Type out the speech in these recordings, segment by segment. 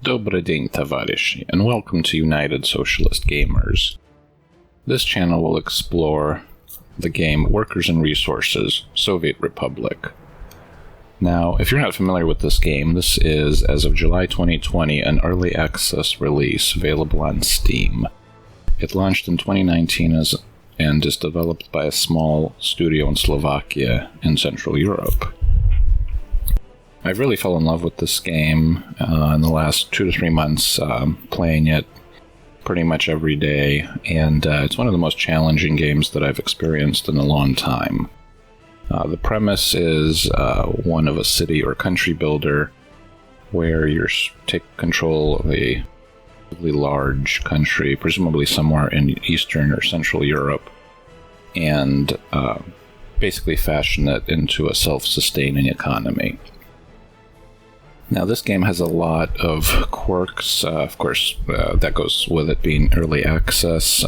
Dobry dzień, towarzyszy, and welcome to United Socialist Gamers. This channel will explore the game Workers and Resources, Soviet Republic. Now, if you're not familiar with this game, this is, as of July 2020, an early access release available on Steam. It launched in 2019 and is developed by a small studio in Slovakia in Central Europe. I really fell in love with this game in the last 2 to 3 months, playing it pretty much every day, and it's one of the most challenging games that I've experienced in a long time. The premise is one of a city or country builder where you take control of a relatively large country, presumably somewhere in Eastern or Central Europe, and basically fashion it into a self-sustaining economy. Now, this game has a lot of quirks, of course, that goes with it being early access.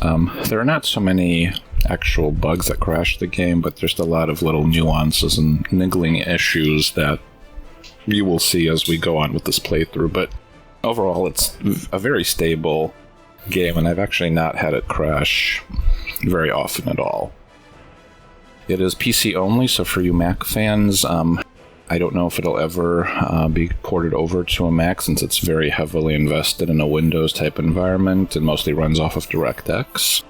There are not so many actual bugs that crash the game, but there's a lot of little nuances and niggling issues that you will see as we go on with this playthrough. But overall, it's a very stable game, and I've actually not had it crash very often at all. It is PC only, so for you Mac fans, I don't know if it'll ever be ported over to a Mac, since it's very heavily invested in a Windows-type environment and mostly runs off of DirectX.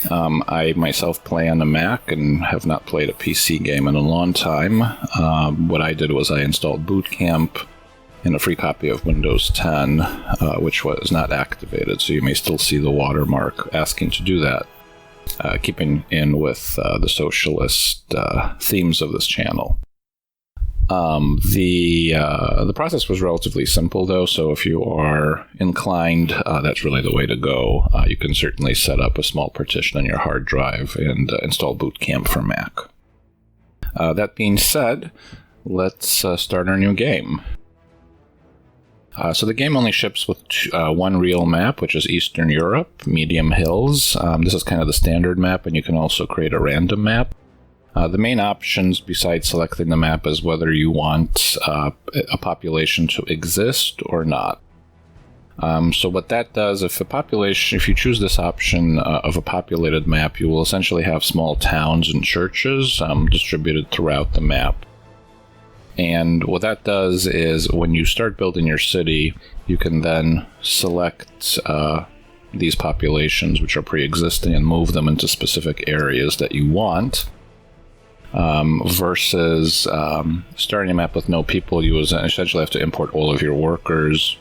I myself play on a Mac and have not played a PC game in a long time. What I did was I installed Boot Camp and a free copy of Windows 10, which was not activated, so you may still see the watermark asking to do that, keeping in with the socialist themes of this channel. The process was relatively simple, though, so if you are inclined, that's really the way to go. You can certainly set up a small partition on your hard drive and install Boot Camp for Mac. That being said, let's start our new game. So the game only ships with one real map, which is Eastern Europe, Medium Hills. This is kind of the standard map, and you can also create a random map. The main options, besides selecting the map, is whether you want a population to exist or not. So what that does, if you choose this option of a populated map, you will essentially have small towns and churches distributed throughout the map. And what that does is, when you start building your city, you can then select these populations, which are pre-existing, and move them into specific areas that you want. Versus starting a map with no people, you essentially have to import all of your workers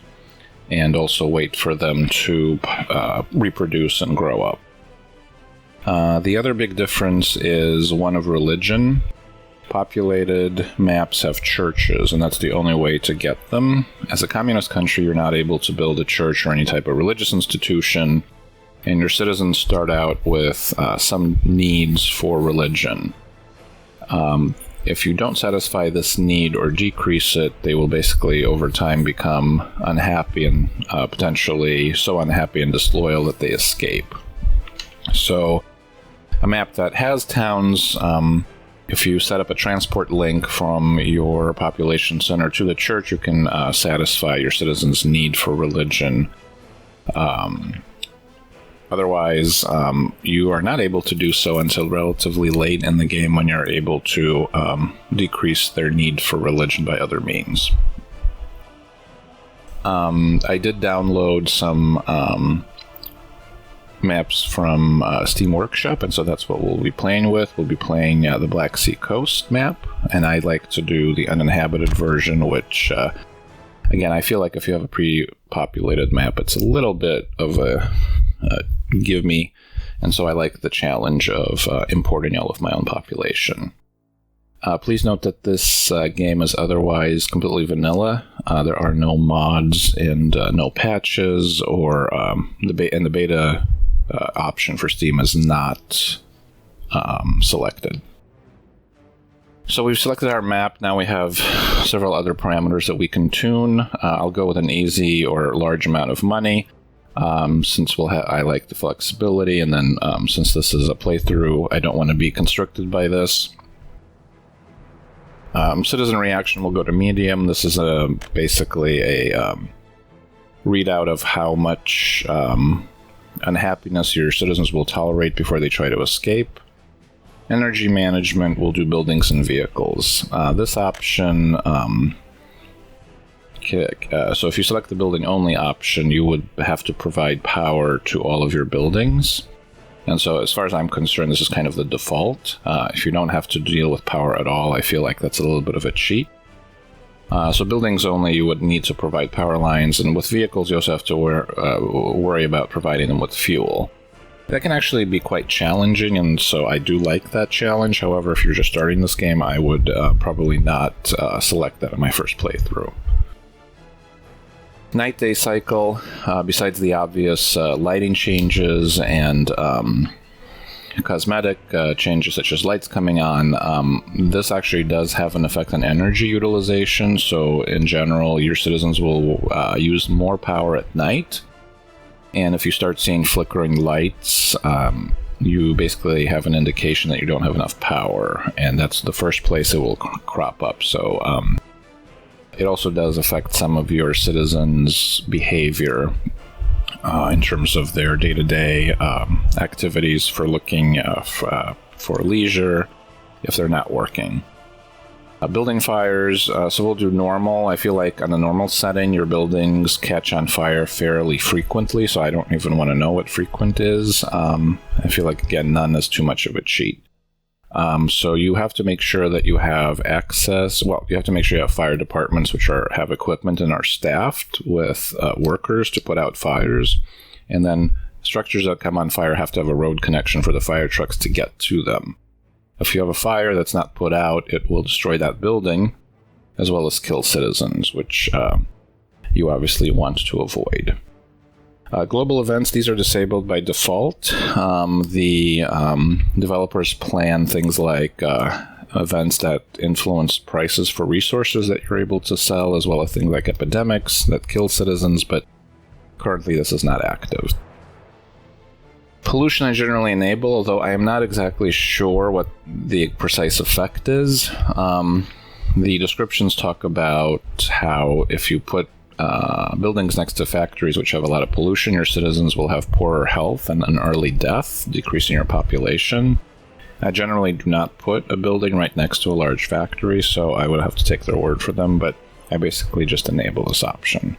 and also wait for them to reproduce and grow up. The other big difference is one of religion. Populated maps have churches, and that's the only way to get them. As a communist country, you're not able to build a church or any type of religious institution, and your citizens start out with some needs for religion. If you don't satisfy this need or decrease it, they will basically over time become unhappy and potentially so unhappy and disloyal that they escape. So a map that has towns, if you set up a transport link from your population center to the church, you can satisfy your citizens' need for religion. Otherwise, you are not able to do so until relatively late in the game, when you're able to decrease their need for religion by other means. I did download some maps from Steam Workshop, and so that's what we'll be playing with. We'll be playing the Black Sea Coast map, and I like to do the uninhabited version, which, again, I feel like if you have a pre-populated map, it's a little bit of a give me, and so I like the challenge of importing all of my own population. Please note that this game is otherwise completely vanilla. There are no mods and no patches, or the beta option for Steam is not selected. So we've selected our map. Now we have several other parameters that we can tune. I'll go with an easy or large amount of money. Since I like the flexibility, and then since this is a playthrough, I don't want to be constricted by this. Citizen reaction will go to medium. This is basically a readout of how much unhappiness your citizens will tolerate before they try to escape. Energy management will do buildings and vehicles. This option, so if you select the building only option, you would have to provide power to all of your buildings. And so as far as I'm concerned, this is kind of the default. If you don't have to deal with power at all, I feel like that's a little bit of a cheat. So buildings only, you would need to provide power lines, and with vehicles, you also have to worry about providing them with fuel. That can actually be quite challenging, and so I do like that challenge. However, if you're just starting this game, I would probably not select that in my first playthrough. Night-day cycle, besides the obvious lighting changes and cosmetic changes such as lights coming on, this actually does have an effect on energy utilization. So in general, your citizens will use more power at night. And if you start seeing flickering lights, you basically have an indication that you don't have enough power. And that's the first place it will crop up. So it also does affect some of your citizens' behavior in terms of their day-to-day activities for looking for leisure if they're not working. Building fires, so we'll do normal. I feel like on a normal setting, your buildings catch on fire fairly frequently, so I don't even want to know what frequent is. I feel like, again, none is too much of a cheat. So you have to make sure that you have access. Well, you have to make sure you have fire departments which have equipment and are staffed with workers to put out fires. And then structures that come on fire have to have a road connection for the fire trucks to get to them. If you have a fire that's not put out, it will destroy that building as well as kill citizens, which you obviously want to avoid. Global events, these are disabled by default. The developers plan things like events that influence prices for resources that you're able to sell, as well as things like epidemics that kill citizens, but currently this is not active. Pollution I generally enable, although I am not exactly sure what the precise effect is. The descriptions talk about how if you put buildings next to factories which have a lot of pollution, your citizens will have poorer health and an early death, decreasing your population. I generally do not put a building right next to a large factory, so I would have to take their word for them, but I basically just enable this option.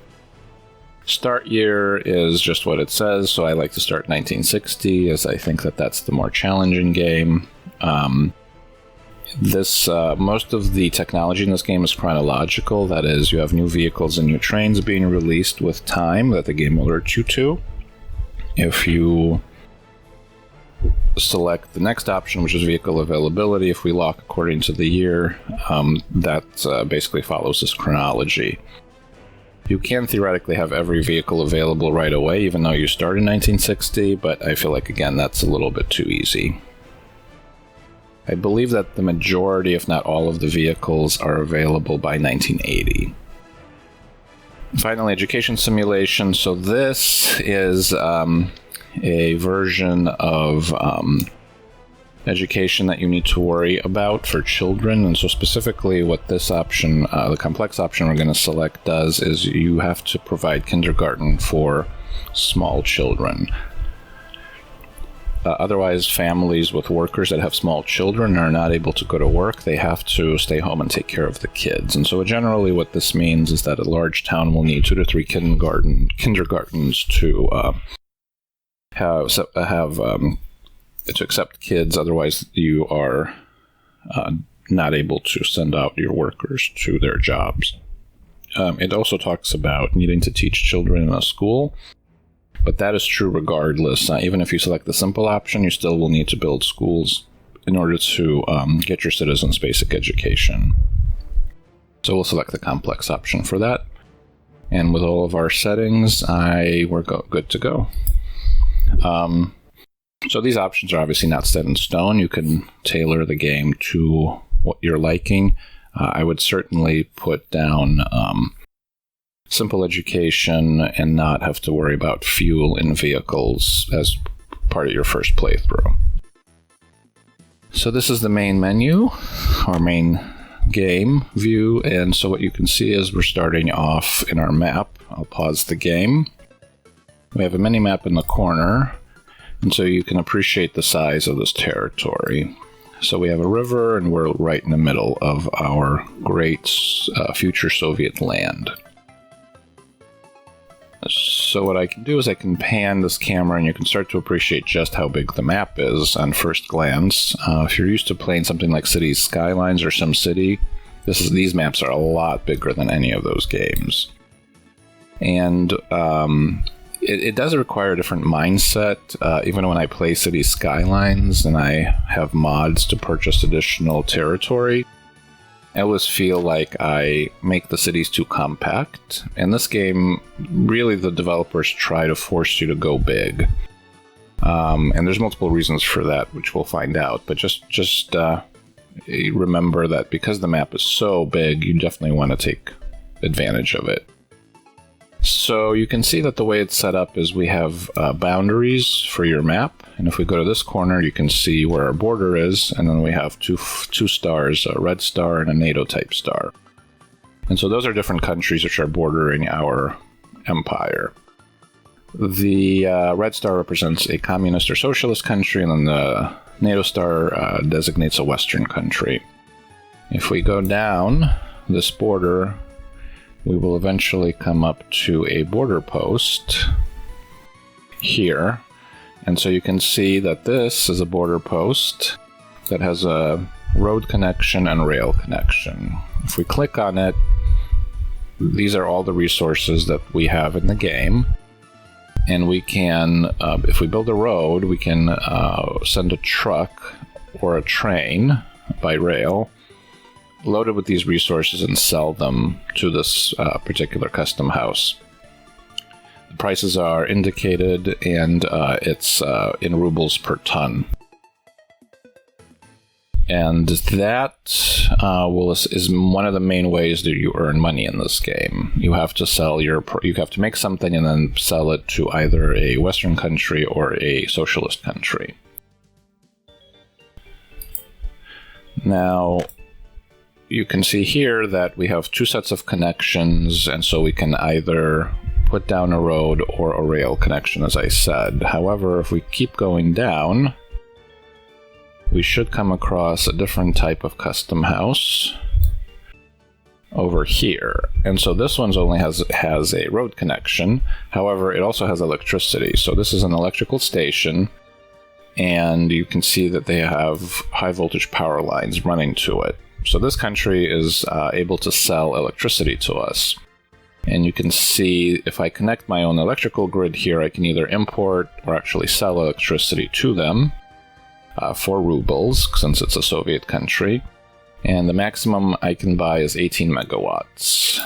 Start year is just what it says, so I like to start 1960, as I think that that's the more challenging game. Most of the technology in this game is chronological. That is, you have new vehicles and new trains being released with time that the game will alert you to. If you select the next option, which is vehicle availability, if we lock according to the year, that basically follows this chronology. You can theoretically have every vehicle available right away, even though you start in 1960, but I feel like, again, that's a little bit too easy. I believe that the majority, if not all, of the vehicles are available by 1980. Finally, education simulation. So this is a version of education that you need to worry about for children. And so specifically what this option, the complex option we're going to select, does is you have to provide kindergarten for small children. Otherwise, families with workers that have small children are not able to go to work. They have to stay home and take care of the kids. And so generally what this means is that a large town will need 2 to 3 kindergartens to to accept kids. Otherwise, you are not able to send out your workers to their jobs. It also talks about needing to teach children in a school. But that is true regardless. Even if you select the simple option, you still will need to build schools in order to get your citizens basic education. So we'll select the complex option for that. And with all of our settings, we're good to go. So these options are obviously not set in stone. You can tailor the game to what you're liking. I would certainly put down simple education and not have to worry about fuel in vehicles as part of your first playthrough. So this is the main menu, our main game view, and so what you can see is we're starting off in our map. I'll pause the game. We have a mini-map in the corner, and so you can appreciate the size of this territory. So we have a river, and we're right in the middle of our great future Soviet land. So what I can do is I can pan this camera, and you can start to appreciate just how big the map is on first glance. If you're used to playing something like Cities Skylines or SimCity, these maps are a lot bigger than any of those games. And it does require a different mindset. Even when I play Cities Skylines and I have mods to purchase additional territory, I always feel like I make the cities too compact. In this game, really the developers try to force you to go big. And there's multiple reasons for that, which we'll find out. But just remember that because the map is so big, you definitely want to take advantage of it. So you can see that the way it's set up is we have boundaries for your map. And if we go to this corner, you can see where our border is. And then we have two stars, a red star and a NATO-type star. And so those are different countries which are bordering our empire. The red star represents a communist or socialist country, and then the NATO star designates a Western country. If we go down this border, we will eventually come up to a border post here. And so you can see that this is a border post that has a road connection and rail connection. If we click on it, these are all the resources that we have in the game. And we can, if we build a road, we can send a truck or a train by rail loaded with these resources and sell them to this particular custom house. The prices are indicated, and it's in rubles per ton. And that is one of the main ways that you earn money in this game. You have to make something and then sell it to either a Western country or a socialist country. Now, you can see here that we have two sets of connections, and so we can either put down a road or a rail connection, as I said. However, if we keep going down, we should come across a different type of custom house over here. And so this one only has a road connection. However, it also has electricity. So this is an electrical station, and you can see that they have high voltage power lines running to it. So this country is able to sell electricity to us. And you can see if I connect my own electrical grid here, I can either import or actually sell electricity to them for rubles, since it's a Soviet country. And the maximum I can buy is 18 megawatts.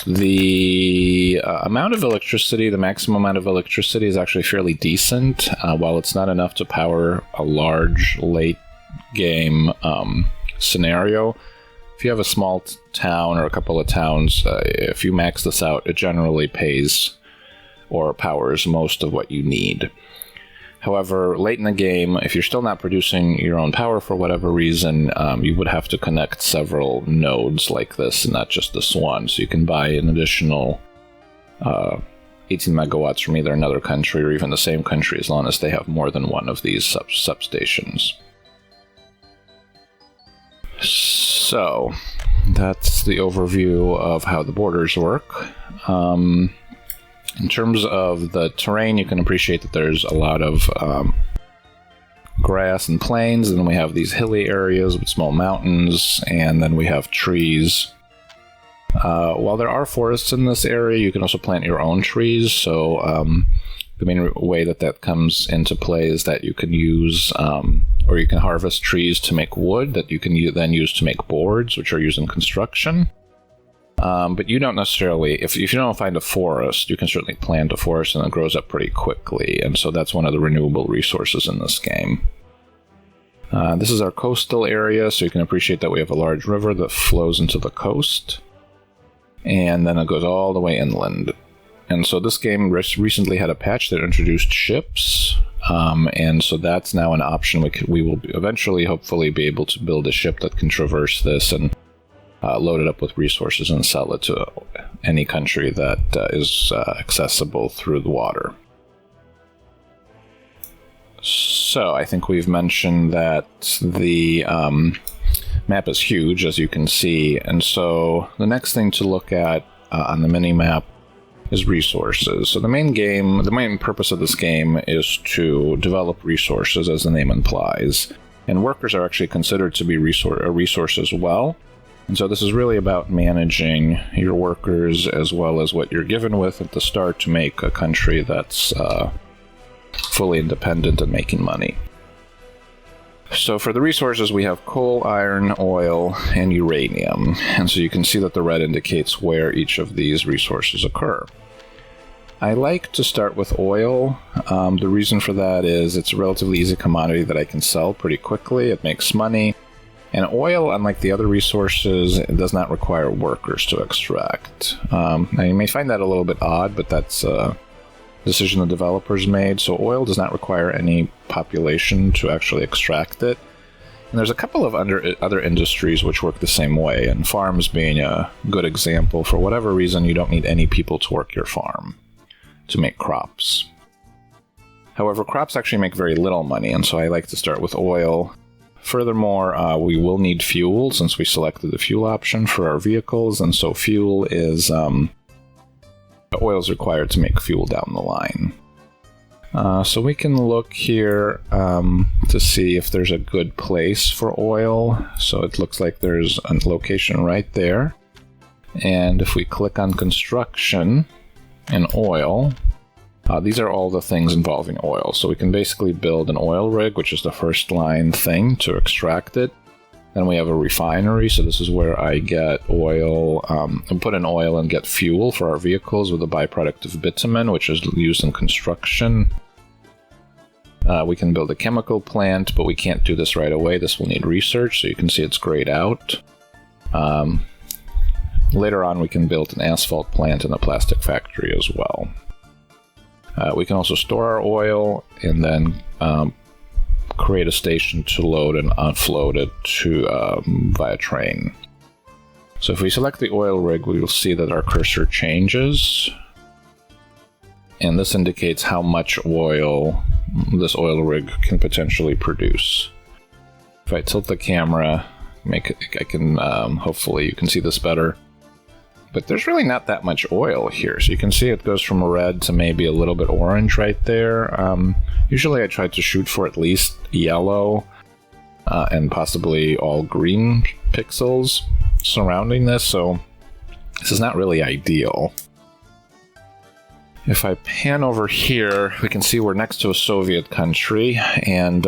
The amount of electricity, the maximum amount of electricity is actually fairly decent. While it's not enough to power a large late game scenario, if you have a small town or a couple of towns, if you max this out, it generally pays or powers most of what you need. However, late in the game, if you're still not producing your own power for whatever reason, you would have to connect several nodes like this, and not just this one. So you can buy an additional 18 megawatts from either another country or even the same country, as long as they have more than one of these substations. So, that's the overview of how the borders work. In terms of the terrain, you can appreciate that there's a lot of grass and plains, and then we have these hilly areas with small mountains, and then we have trees. While there are forests in this area, you can also plant your own trees, so the main way that comes into play is that you can use, or you can harvest trees to make wood that you can then use to make boards, which are used in construction. But you don't necessarily, if you don't find a forest, you can certainly plant a forest and it grows up pretty quickly, and so that's one of the renewable resources in this game. This is our coastal area, so you can appreciate that we have a large river that flows into the coast. and then it goes all the way inland. And so this game recently had a patch that introduced ships, and so that's now an option. We will eventually, hopefully, be able to build a ship that can traverse this and load it up with resources and sell it to any country that is accessible through the water. So I think we've mentioned that the map is huge, as you can see, and so the next thing to look at on the mini-map is resources. So the main purpose of this game is to develop resources, as the name implies. And workers are actually considered to be a resource as well. And so this is really about managing your workers as well as what you're given with at the start to make a country that's fully independent and making money. So for the resources, we have coal, iron, oil, and uranium. And so you can see that the red indicates where each of these resources occur. I like to start with oil. The reason for that is it's a relatively easy commodity that I can sell pretty quickly. It makes money. And oil, unlike the other resources, it does not require workers to extract. Now you may find that a little bit odd, but that's a decision the developers made. So oil does not require any population to actually extract it. And there's a couple of other industries which work the same way, and farms being a good example. For whatever reason, you don't need any people to work your farm to make crops. However, crops actually make very little money, and so I like to start with oil. Furthermore, we will need fuel since we selected the fuel option for our vehicles, and so fuel is oil is required to make fuel down the line. So we can look here to see if there's a good place for oil. So it looks like there's a location right there. And if we click on construction and oil, these are all the things involving oil. So we can basically build an oil rig, which is the first line thing to extract it. Then we have a refinery, so this is where I get oil, and put in oil and get fuel for our vehicles with a byproduct of bitumen, which is used in construction. We can build a chemical plant, but we can't do this right away. This will need research, so you can see it's grayed out. Later on, we can build an asphalt plant and a plastic factory as well. We can also store our oil and then create a station to load and offload it via train. So if we select the oil rig, we will see that our cursor changes. And this indicates how much oil this oil rig can potentially produce. If I tilt the camera, hopefully you can see this better. But there's really not that much oil here. So you can see it goes from red to maybe a little bit orange right there. Usually I try to shoot for at least yellow and possibly all green pixels surrounding this. So this is not really ideal. If I pan over here, we can see we're next to a Soviet country, and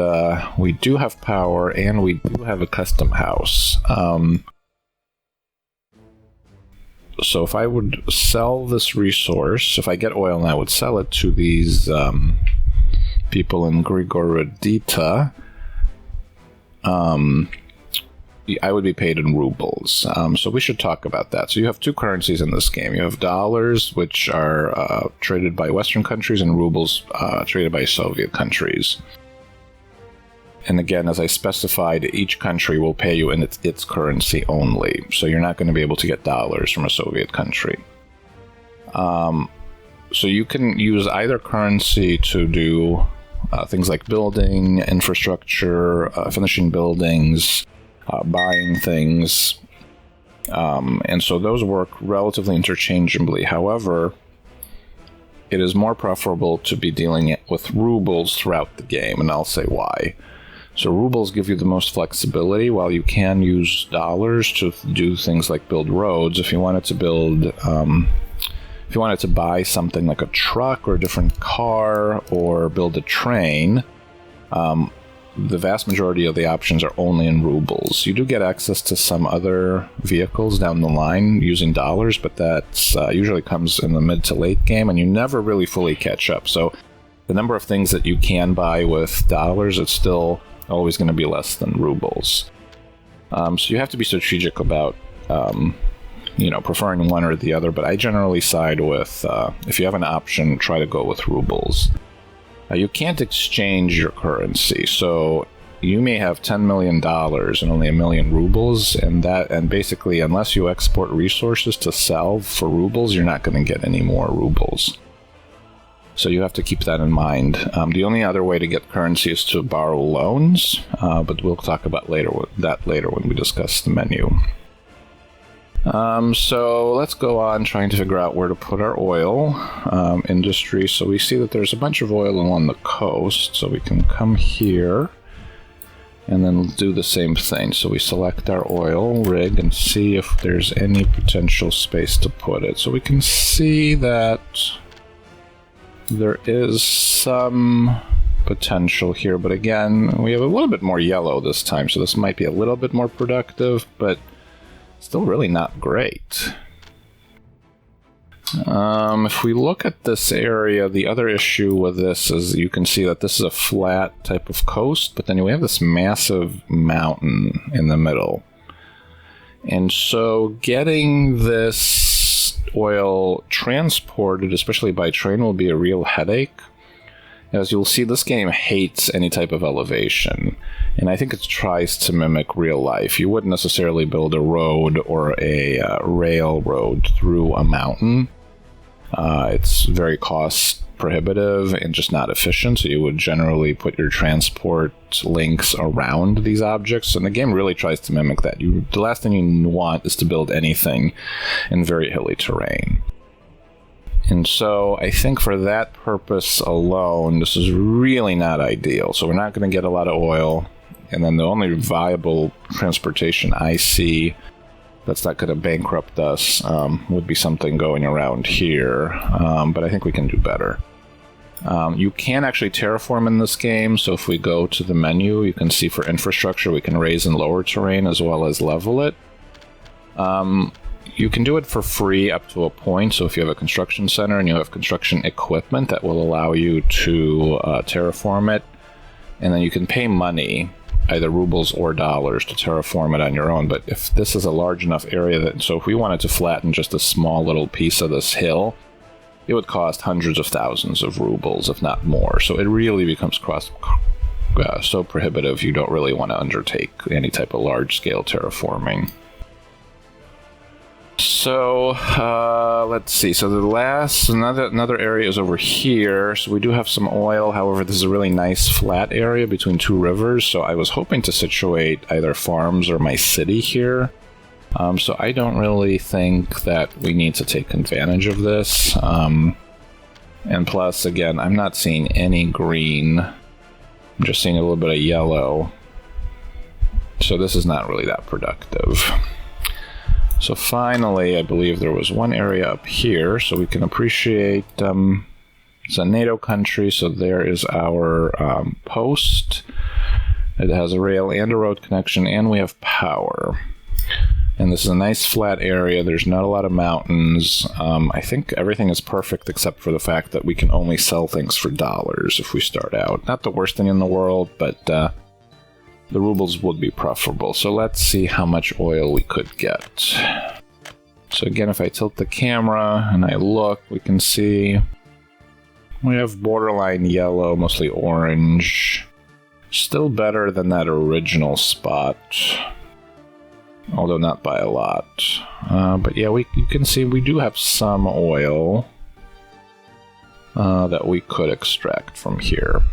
we do have power, and we do have a custom house. So if I would sell this resource, if I get oil and I would sell it to these people in Grigorodita, I would be paid in rubles. So we should talk about that. So you have two currencies in this game. You have dollars, which are traded by Western countries, and rubles traded by Soviet countries. And again, as I specified, each country will pay you in its currency only. So you're not going to be able to get dollars from a Soviet country. So you can use either currency to do things like building, infrastructure, finishing buildings, buying things. And so those work relatively interchangeably. However, it is more preferable to be dealing with rubles throughout the game, and I'll say why. So rubles give you the most flexibility, while you can use dollars to do things like build roads. If you wanted to build, if you wanted to buy something like a truck or a different car or build a train, the vast majority of the options are only in rubles. You do get access to some other vehicles down the line using dollars, but that's usually comes in the mid to late game, and you never really fully catch up. So the number of things that you can buy with dollars, it's still always going to be less than rubles. So you have to be strategic about preferring one or the other, but I generally side with, if you have an option, try to go with rubles. You can't exchange your currency, so you may have $10 million and only 1 million rubles, and basically, unless you export resources to sell for rubles, you're not going to get any more rubles. So you have to keep that in mind. The only other way to get currency is to borrow loans, but we'll talk about that later when we discuss the menu. So let's go on trying to figure out where to put our oil industry. So we see that there's a bunch of oil along the coast, so we can come here and then do the same thing. So we select our oil rig and see if there's any potential space to put it. So we can see that there is some potential here, but again, we have a little bit more yellow this time, so this might be a little bit more productive, but still really not great. If we look at this area, the other issue with this is you can see that this is a flat type of coast, but then we have this massive mountain in the middle. And so getting this oil transported, especially by train, will be a real headache. As you'll see, this game hates any type of elevation, and I think it tries to mimic real life. You wouldn't necessarily build a road or a railroad through a mountain. It's very cost prohibitive and just not efficient, so you would generally put your transport links around these objects, and the game really tries to mimic that. The last thing you want is to build anything in very hilly terrain. And so I think for that purpose alone, this is really not ideal. So we're not going to get a lot of oil. And then the only viable transportation I see that's not going to bankrupt us would be something going around here. But I think we can do better. You can actually terraform in this game. So if we go to the menu, you can see for infrastructure, we can raise and lower terrain as well as level it. You can do it for free up to a point, so if you have a construction center and you have construction equipment, that will allow you to terraform it, and then you can pay money, either rubles or dollars, to terraform it on your own. But if this is a large enough area, so if we wanted to flatten just a small little piece of this hill, it would cost hundreds of thousands of rubles, if not more. So it really becomes so prohibitive, you don't really want to undertake any type of large-scale terraforming. So let's see. So another area is over here. So we do have some oil. However, this is a really nice flat area between two rivers. So I was hoping to situate either farms or my city here. So I don't really think that we need to take advantage of this. And plus, again, I'm not seeing any green. I'm just seeing a little bit of yellow. So this is not really that productive. So finally, I believe there was one area up here, so we can appreciate, it's a NATO country, so there is our post. It has a rail and a road connection, and we have power. And this is a nice flat area. There's not a lot of mountains. I think everything is perfect except for the fact that we can only sell things for dollars if we start out. Not the worst thing in the world, but the rubles would be preferable. So let's see how much oil we could get. So again, if I tilt the camera and I look, we can see we have borderline yellow, mostly orange. Still better than that original spot, although not by a lot. But yeah, you can see we do have some oil that we could extract from here.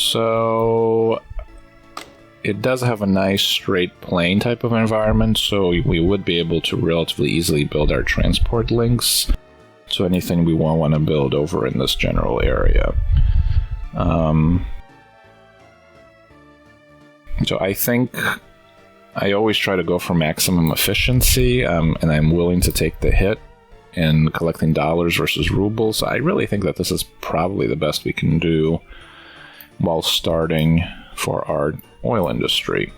So it does have a nice straight plane type of environment, so we would be able to relatively easily build our transport links. So anything we want to build over in this general area. So I think I always try to go for maximum efficiency, and I'm willing to take the hit in collecting dollars versus rubles. I really think that this is probably the best we can do while starting for our oil industry.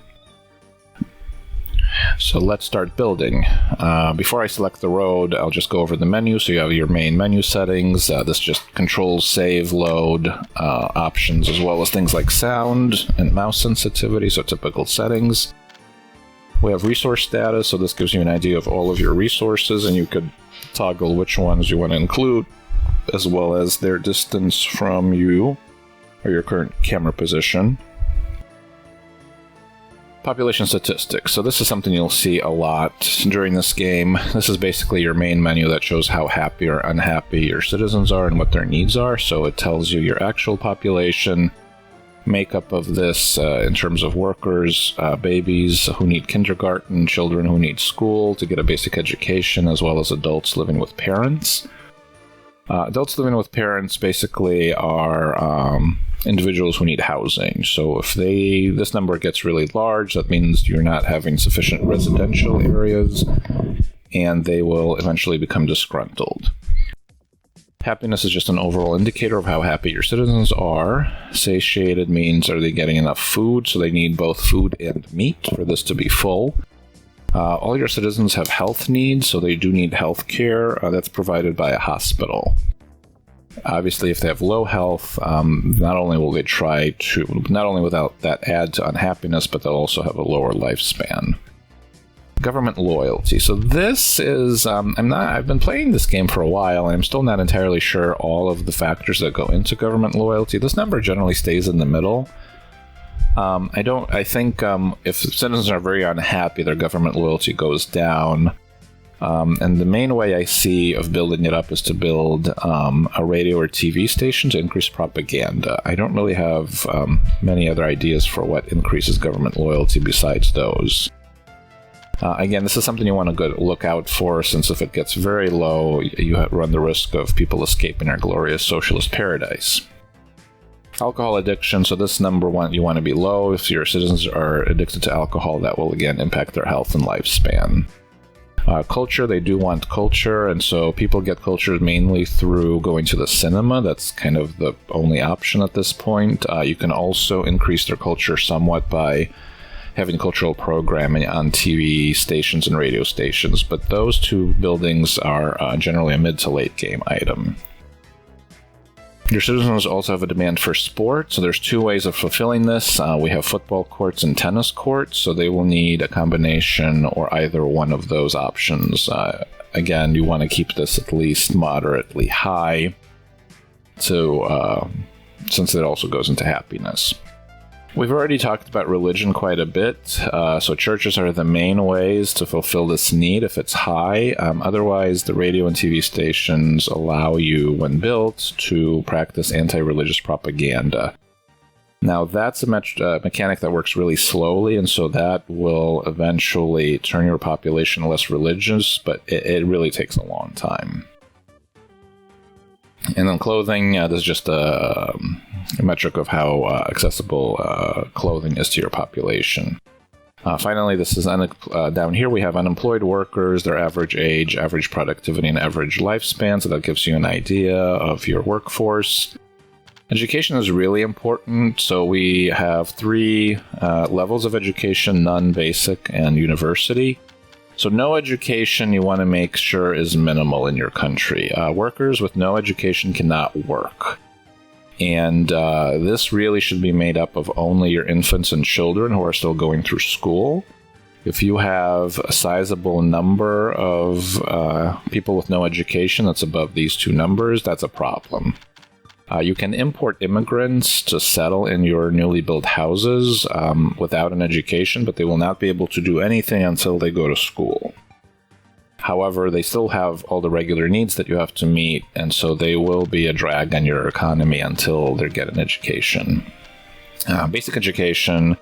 So let's start building. Before I select the road, I'll just go over the menu. So you have your main menu settings. This just controls save, load options, as well as things like sound and mouse sensitivity, so typical settings. We have resource status, so this gives you an idea of all of your resources, and you could toggle which ones you want to include, as well as their distance from you, or your current camera position. Population statistics. So this is something you'll see a lot during this game. This is basically your main menu that shows how happy or unhappy your citizens are and what their needs are. So it tells you your actual population, makeup of this in terms of workers, babies who need kindergarten, children who need school to get a basic education, as well as adults living with parents. Adults living with parents basically are individuals who need housing. So if this number gets really large, that means you're not having sufficient residential areas, and they will eventually become disgruntled. Happiness is just an overall indicator of how happy your citizens are. Satiated means, are they getting enough food? So they need both food and meat for this to be full. All your citizens have health needs, so they do need health care that's provided by a hospital. Obviously, if they have low health, not only will without that add to unhappiness, but they'll also have a lower lifespan. Government loyalty. So this is, I've been playing this game for a while, and I'm still not entirely sure all of the factors that go into government loyalty. This number generally stays in the middle. I think if citizens are very unhappy, their government loyalty goes down. And the main way I see of building it up is to build a radio or TV station to increase propaganda. I don't really have many other ideas for what increases government loyalty besides those. Again, this is something you want to look out for, since if it gets very low, you run the risk of people escaping our glorious socialist paradise. Alcohol addiction, so this number one, you want to be low. If your citizens are addicted to alcohol, that will again impact their health and lifespan. Culture, they do want culture, and so people get culture mainly through going to the cinema. That's kind of the only option at this point. You can also increase their culture somewhat by having cultural programming on TV stations and radio stations, but those two buildings are generally a mid to late game item. Your citizens also have a demand for sport, so there's two ways of fulfilling this. We have football courts and tennis courts, so they will need a combination or either one of those options. Again, you want to keep this at least moderately high, since it also goes into happiness. We've already talked about religion quite a bit, so churches are the main ways to fulfill this need if it's high. Otherwise, the radio and TV stations allow you, when built, to practice anti-religious propaganda. Now, that's a mechanic that works really slowly, and so that will eventually turn your population less religious, but it really takes a long time. And then clothing, this is just a metric of how accessible clothing is to your population. Finally, this is down here we have unemployed workers, their average age, average productivity, and average lifespan, so that gives you an idea of your workforce. Education is really important, so we have 3 levels of education: none, basic, and university. So no education you want to make sure is minimal in your country. Workers with no education cannot work. And this really should be made up of only your infants and children who are still going through school. If you have a sizable number of people with no education that's above these 2 numbers, that's a problem. You can import immigrants to settle in your newly built houses without an education, but they will not be able to do anything until they go to school. However, they still have all the regular needs that you have to meet, and so they will be a drag on your economy until they get an education. Basic education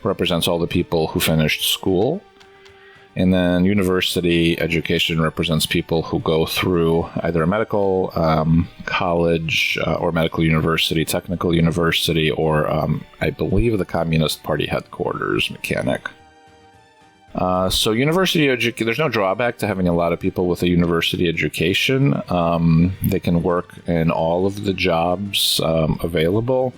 represents all the people who finished school. And then university education represents people who go through either a medical college or medical university, technical university, or I believe the Communist Party headquarters mechanic. So university education, there's no drawback to having a lot of people with a university education. They can work in all of the jobs available.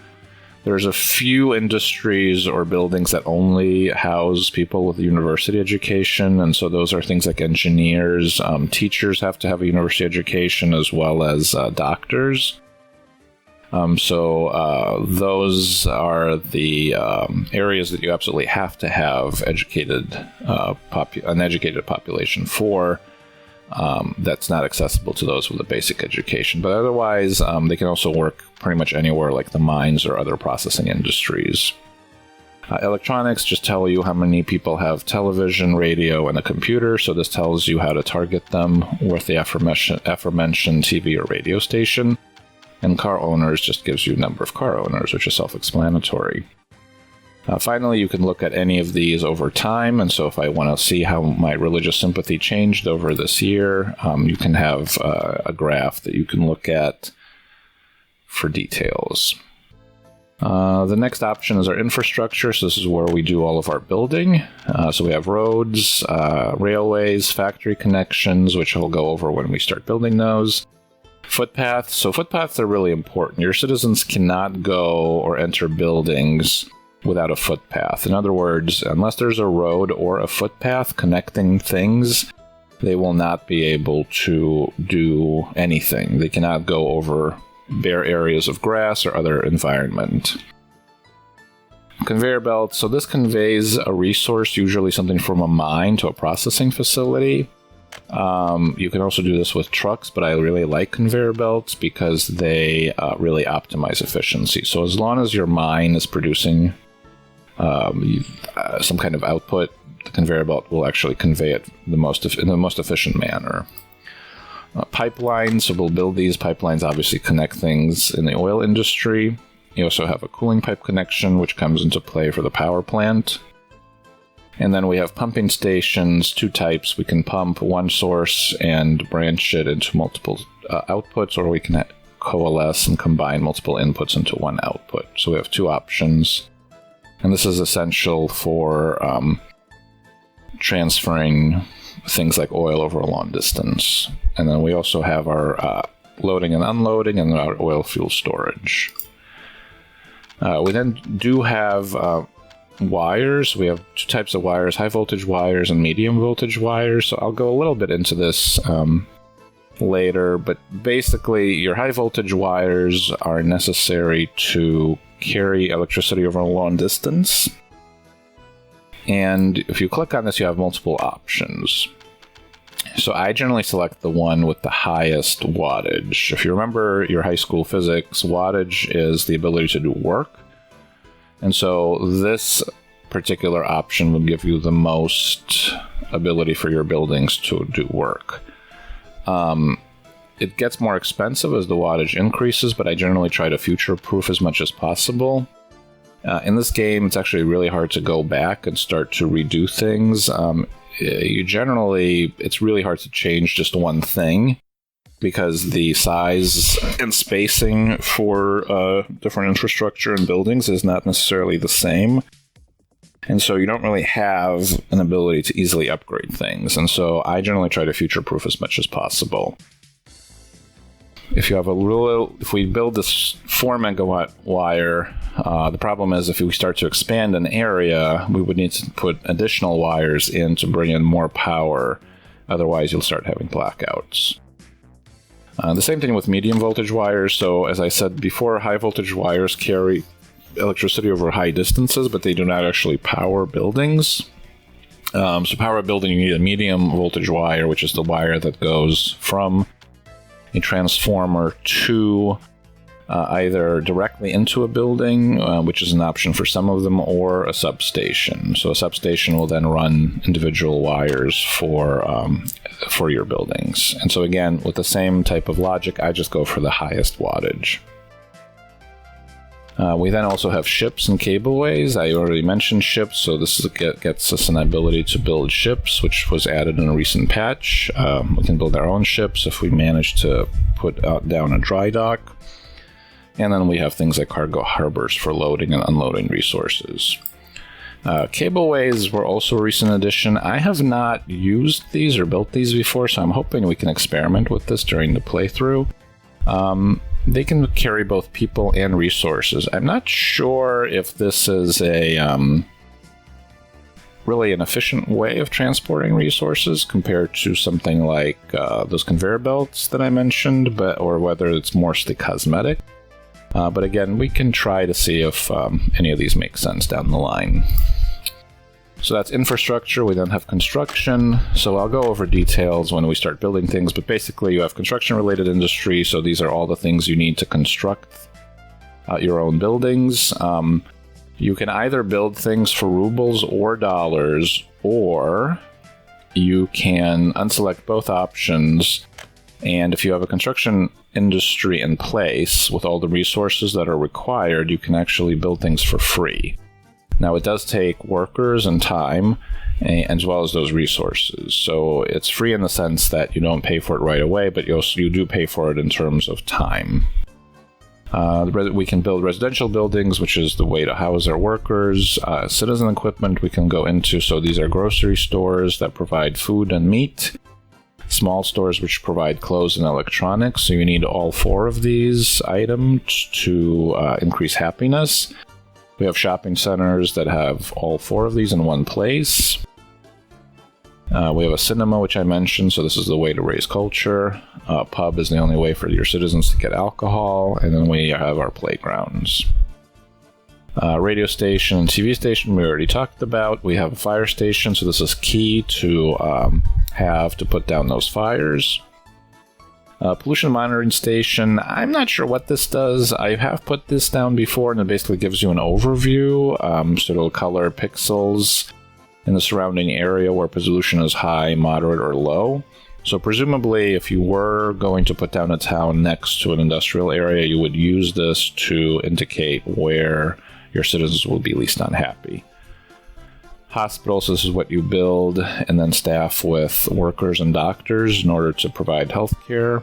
There's a few industries or buildings that only house people with a university education, and so those are things like engineers. Teachers have to have a university education, as well as doctors. Those are the areas that you absolutely have to have an educated population for. That's not accessible to those with a basic education. But otherwise, they can also work pretty much anywhere, like the mines or other processing industries. Electronics just tell you how many people have television, radio, and a computer, so this tells you how to target them with the aforementioned TV or radio station. And car owners just gives you a number of car owners, which is self-explanatory. Finally, you can look at any of these over time, and so if I want to see how my religious sympathy changed over this year, you can have a graph that you can look at for details. The next option is our infrastructure, so this is where we do all of our building. So we have roads, railways, factory connections, which I'll go over when we start building those. Footpaths. So footpaths are really important. Your citizens cannot go or enter buildings without a footpath. In other words, unless there's a road or a footpath connecting things, they will not be able to do anything. They cannot go over bare areas of grass or other environment. Conveyor belts. So this conveys a resource, usually something from a mine to a processing facility. You can also do this with trucks, but I really like conveyor belts because they really optimize efficiency. So as long as your mine is producing some kind of output, the conveyor belt will actually convey it in the most efficient manner. Pipelines, so we'll build these pipelines, obviously connect things in the oil industry. You also have a cooling pipe connection, which comes into play for the power plant. And then we have pumping stations, two types. We can pump one source and branch it into multiple outputs, or we can coalesce and combine multiple inputs into one output. So we have two options. And this is essential for transferring things like oil over a long distance. And then we also have our loading and unloading and our oil fuel storage. We then do have wires. We have two types of wires, high voltage wires and medium voltage wires. So I'll go a little bit into this later, but basically your high voltage wires are necessary to carry electricity over a long distance. And if you click on this, you have multiple options. So I generally select the one with the highest wattage. If you remember your high school physics, wattage is the ability to do work. And so this particular option will give you the most ability for your buildings to do work. It gets more expensive as the wattage increases, but I generally try to future-proof as much as possible. In this game, it's actually really hard to go back and start to redo things. It's really hard to change just one thing because the size and spacing for different infrastructure and buildings is not necessarily the same. And so you don't really have an ability to easily upgrade things. And so I generally try to future-proof as much as possible. If we build this 4 megawatt wire, the problem is if we start to expand an area, we would need to put additional wires in to bring in more power. Otherwise, you'll start having blackouts. The same thing with medium voltage wires. So as I said before, high voltage wires carry electricity over high distances, but they do not actually power buildings. So power a building, you need a medium voltage wire, which is the wire that goes from a transformer to either directly into a building, which is an option for some of them, or a substation. So a substation will then run individual wires for your buildings. And so again, with the same type of logic, I just go for the highest wattage. We then also have ships and cableways. I already mentioned ships, so this gets us an ability to build ships, which was added in a recent patch. We can build our own ships if we manage to put down a dry dock. And then we have things like cargo harbors for loading and unloading resources. Cableways were also a recent addition. I have not used these or built these before, so I'm hoping we can experiment with this during the playthrough. They can carry both people and resources. I'm not sure if this is really an efficient way of transporting resources compared to something like those conveyor belts that I mentioned, or whether it's mostly cosmetic. But again, we can try to see if any of these make sense down the line. So that's infrastructure. We then have construction. So I'll go over details when we start building things, but basically you have construction-related industry. So these are all the things you need to construct your own buildings. You can either build things for rubles or dollars, or you can unselect both options. And if you have a construction industry in place with all the resources that are required, you can actually build things for free. Now, it does take workers and time, as well as those resources. So it's free in the sense that you don't pay for it right away, but you do pay for it in terms of time. We can build residential buildings, which is the way to house our workers. Citizen equipment we can go into. So these are grocery stores that provide food and meat. Small stores which provide clothes and electronics. So you need all four of these items to increase happiness. We have shopping centers that have all four of these in one place. We have a cinema, which I mentioned, so this is the way to raise culture. Pub is the only way for your citizens to get alcohol. And then we have our playgrounds. Radio station and TV station we already talked about. We have a fire station, so this is key to have to put down those fires. Pollution monitoring station, I'm not sure what this does. I have put this down before, and it basically gives you an overview. So it'll color pixels in the surrounding area where pollution is high, moderate, or low. So presumably, if you were going to put down a town next to an industrial area, you would use this to indicate where your citizens will be least unhappy. Hospitals, this is what you build and then staff with workers and doctors in order to provide health care.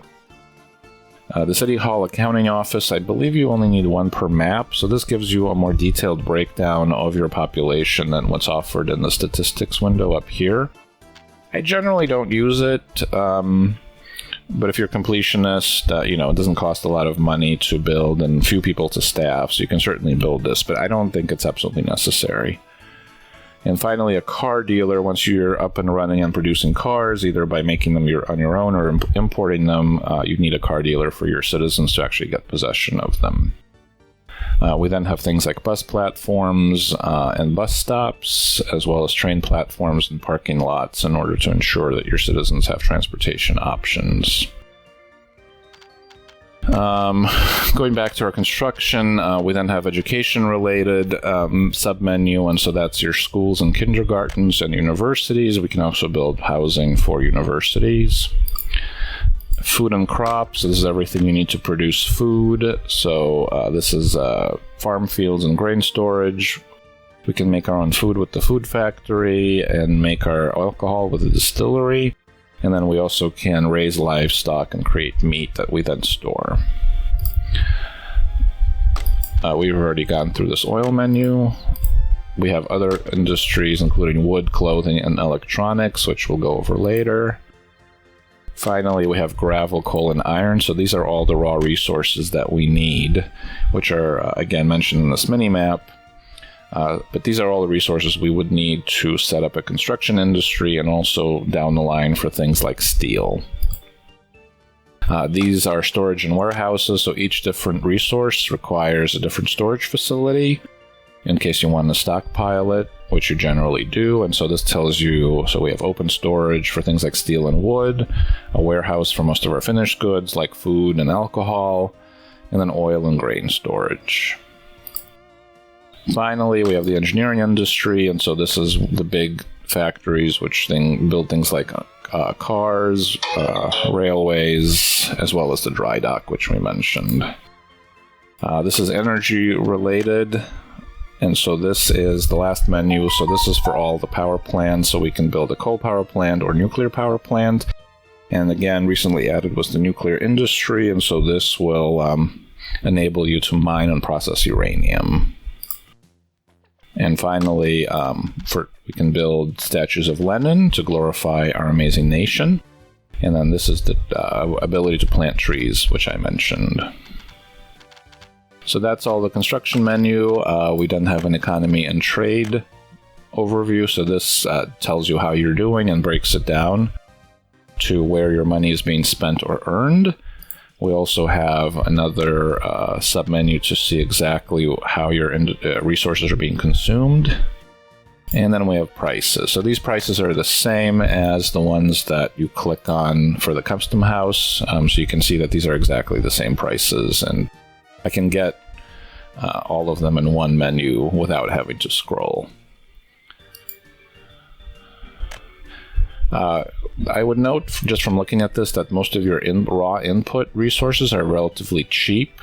The City Hall Accounting Office, I believe you only need one per map, so this gives you a more detailed breakdown of your population than what's offered in the statistics window up here. I generally don't use it, but if you're a completionist, it doesn't cost a lot of money to build and few people to staff, so you can certainly build this, but I don't think it's absolutely necessary. And finally, a car dealer. Once you're up and running and producing cars, either by making them on your own or importing them, you need a car dealer for your citizens to actually get possession of them. We then have things like bus platforms and bus stops, as well as train platforms and parking lots in order to ensure that your citizens have transportation options. Going back to our construction, we then have education-related submenu, and so that's your schools and kindergartens and universities. We can also build housing for universities. Food and crops, this is everything you need to produce food. So this is farm fields and grain storage. We can make our own food with the food factory and make our alcohol with the distillery. And then we also can raise livestock and create meat that we then store. We've already gone through this oil menu. We have other industries, including wood, clothing, and electronics, which we'll go over later. Finally, we have gravel, coal, and iron. So these are all the raw resources that we need, which are, again, mentioned in this mini-map. But these are all the resources we would need to set up a construction industry and also down the line for things like steel. These are storage and warehouses, so each different resource requires a different storage facility in case you want to stockpile it, which you generally do. And so this tells you, so we have open storage for things like steel and wood, a warehouse for most of our finished goods like food and alcohol, and then oil and grain storage. Finally, we have the engineering industry, and so this is the big factories which build things like cars, railways, as well as the dry dock, which we mentioned. This is energy related, and so this is the last menu. So this is for all the power plants, so we can build a coal power plant or nuclear power plant. And again, recently added was the nuclear industry, and so this will enable you to mine and process uranium. And finally, we can build statues of Lenin to glorify our amazing nation. And then this is the ability to plant trees, which I mentioned. So that's all the construction menu. We then have an economy and trade overview. So this tells you how you're doing and breaks it down to where your money is being spent or earned. We also have another submenu to see exactly how your resources are being consumed. And then we have prices. So these prices are the same as the ones that you click on for the custom house. So you can see that these are exactly the same prices. And I can get all of them in one menu without having to scroll. I would note, just from looking at this, that most of your raw input resources are relatively cheap.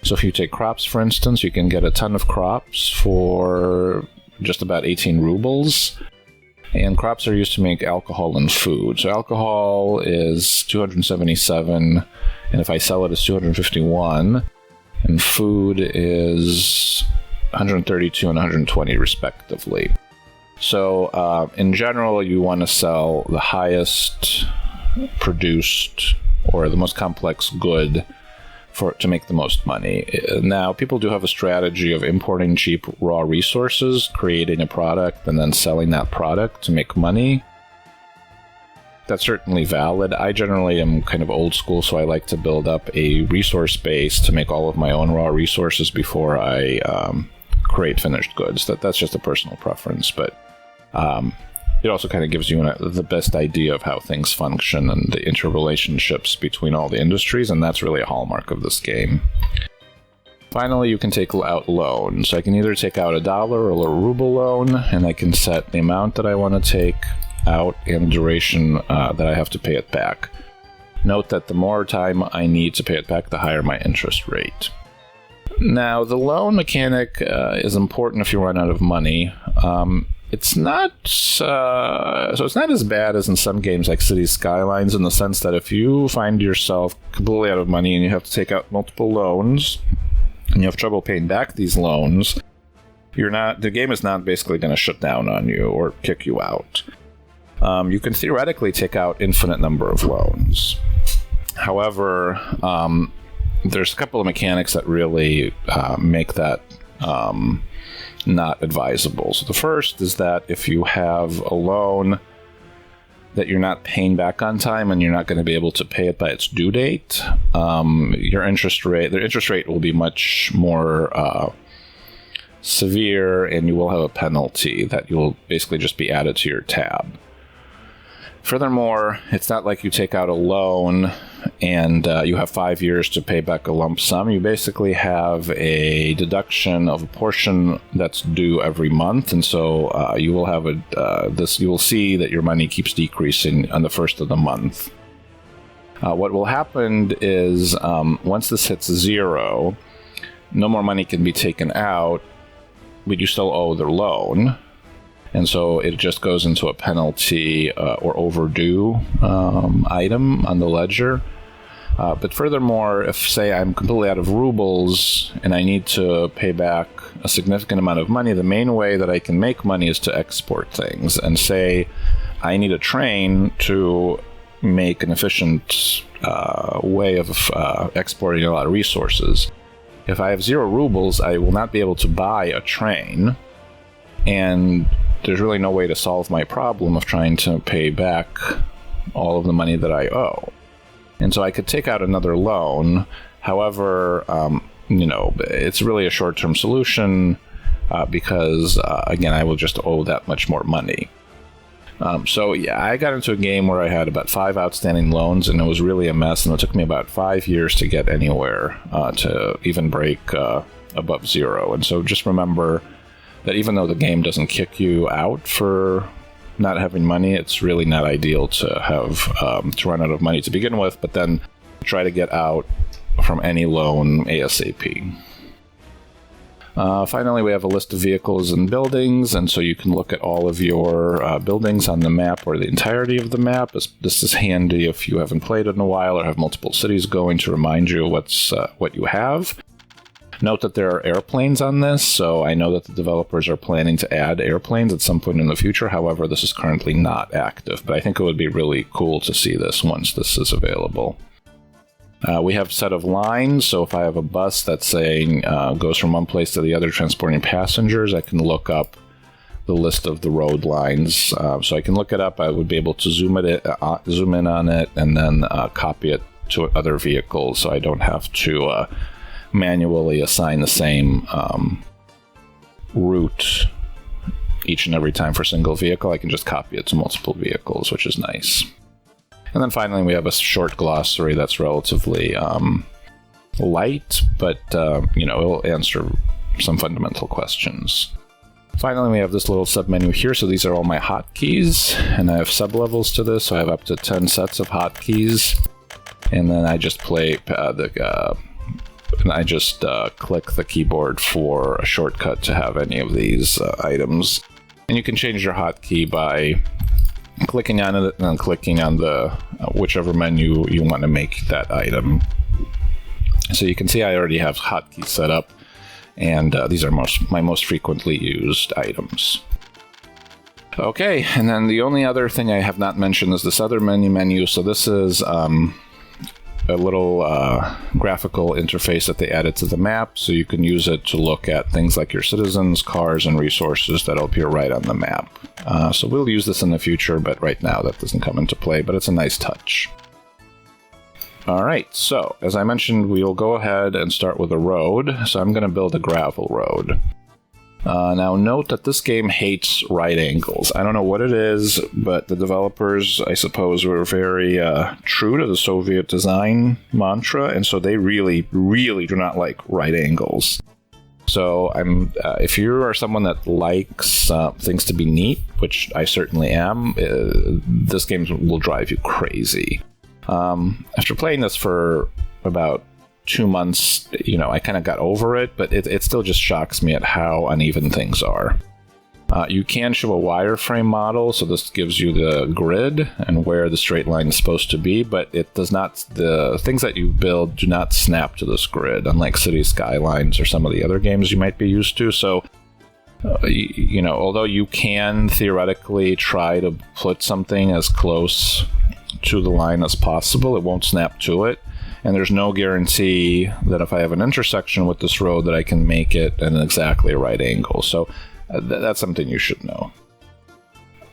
So if you take crops, for instance, you can get a ton of crops for just about 18 rubles. And crops are used to make alcohol and food. So alcohol is 277, and if I sell it, it's 251. And food is 132 and 120, respectively. So in general, you want to sell the highest produced or the most complex good to make the most money. Now, people do have a strategy of importing cheap raw resources, creating a product, and then selling that product to make money. That's certainly valid. I generally am kind of old school, so I like to build up a resource base to make all of my own raw resources before I create finished goods. That's just a personal preference, but it also kind of gives you the best idea of how things function and the interrelationships between all the industries, and that's really a hallmark of this game. Finally, you can take out loans. So I can either take out $1 or a ruble loan, and I can set the amount that I want to take out and the duration that I have to pay it back. Note that the more time I need to pay it back, the higher my interest rate. Now, the loan mechanic is important if you run out of money. It's not it's not as bad as in some games like Cities Skylines, in the sense that if you find yourself completely out of money and you have to take out multiple loans and you have trouble paying back these loans, the game is not basically going to shut down on you or kick you out. You can theoretically take out infinite number of loans. However, there's a couple of mechanics that really make that not advisable. So the first is that if you have a loan that you're not paying back on time and you're not going to be able to pay it by its due date, the interest rate will be much more severe, and you will have a penalty that you'll basically just be added to your tab. Furthermore, it's not like you take out a loan and you have 5 years to pay back a lump sum. You basically have a deduction of a portion that's due every month, and so you will have you will see that your money keeps decreasing on the first of the month. What will happen is once this hits 0, no more money can be taken out, but you still owe the loan. And so it just goes into a penalty or overdue item on the ledger. But furthermore, if, say, I'm completely out of rubles and I need to pay back a significant amount of money, the main way that I can make money is to export things. And say I need a train to make an efficient way of exporting a lot of resources. If I have 0 rubles, I will not be able to buy a train. And there's really no way to solve my problem of trying to pay back all of the money that I owe. And so I could take out another loan. However, it's really a short-term solution because, again, I will just owe that much more money. So I got into a game where I had about 5 outstanding loans, and it was really a mess, and it took me about 5 years to get anywhere to even break above 0. And so just remember that even though the game doesn't kick you out for not having money, it's really not ideal to have to run out of money to begin with, but then try to get out from any loan ASAP. Finally, we have a list of vehicles and buildings, and so you can look at all of your buildings on the map or the entirety of the map. This is handy if you haven't played it in a while or have multiple cities going to remind you what you have. Note that there are airplanes on this, so I know that the developers are planning to add airplanes at some point in the future. However, this is currently not active, but I think it would be really cool to see this once this is available. We have a set of lines, so if I have a bus that's saying goes from one place to the other transporting passengers, I can look up the list of the road lines. So I can look it up. I would be able to zoom in on it and then copy it to other vehicles, so I don't have to manually assign the same route each and every time for a single vehicle. I can just copy it to multiple vehicles, which is nice. And then finally, we have a short glossary that's relatively light, but it'll answer some fundamental questions. Finally, we have this little submenu here. So these are all my hotkeys, and I have sublevels to this. So I have up to 10 sets of hotkeys, and then I just click the keyboard for a shortcut to have any of these items. And you can change your hotkey by clicking on it and then clicking on the whichever menu you want to make that item. So you can see I already have hotkeys set up, and these are my most frequently used items. Okay, and then the only other thing I have not mentioned is this other menu. So this is a little graphical interface that they added to the map, so you can use it to look at things like your citizens, cars, and resources that'll appear right on the map. So we'll use this in the future, but right now that doesn't come into play, but it's a nice touch. Alright, so as I mentioned, we'll go ahead and start with a road. So I'm going to build a gravel road. Now note that this game hates right angles. I don't know what it is, but the developers, I suppose, were very true to the Soviet design mantra, and so they really, really do not like right angles. So if you are someone that likes things to be neat, which I certainly am, this game will drive you crazy. After playing this for about 2 months, I kind of got over it, but it still just shocks me at how uneven things are. You can show a wireframe model, so this gives you the grid and where the straight line is supposed to be, but it does not. The things that you build do not snap to this grid, unlike City Skylines or some of the other games you might be used to. So, although you can theoretically try to put something as close to the line as possible, it won't snap to it. And there's no guarantee that if I have an intersection with this road that I can make it at an exactly right angle. So that's something you should know.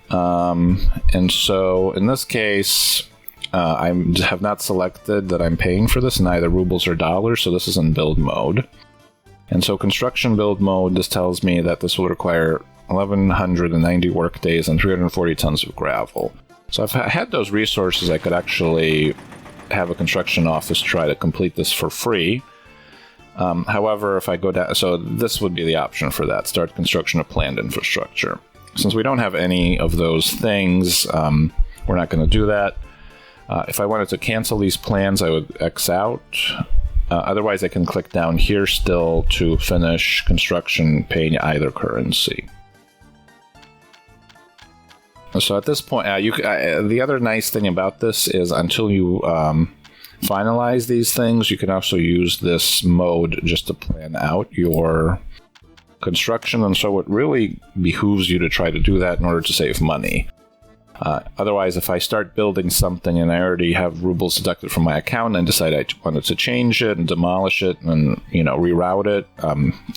And so in this case, I have not selected that I'm paying for this in either rubles or dollars, so this is in build mode. And so construction build mode, this tells me that this will require 1,190 work days and 340 tons of gravel. So if I had those resources, I could actually have a construction office try to complete this for free. However, if I go down, so this would be the option for that, start construction of planned infrastructure. Since we don't have any of those things, we're not going to do that. If I wanted to cancel these plans, I would X out. Otherwise, I can click down here still to finish construction paying either currency. So at this point, the other nice thing about this is until you finalize these things, you can also use this mode just to plan out your construction, and so it really behooves you to try to do that in order to save money. Otherwise, if I start building something and I already have rubles deducted from my account and decide I wanted to change it and demolish it and reroute it,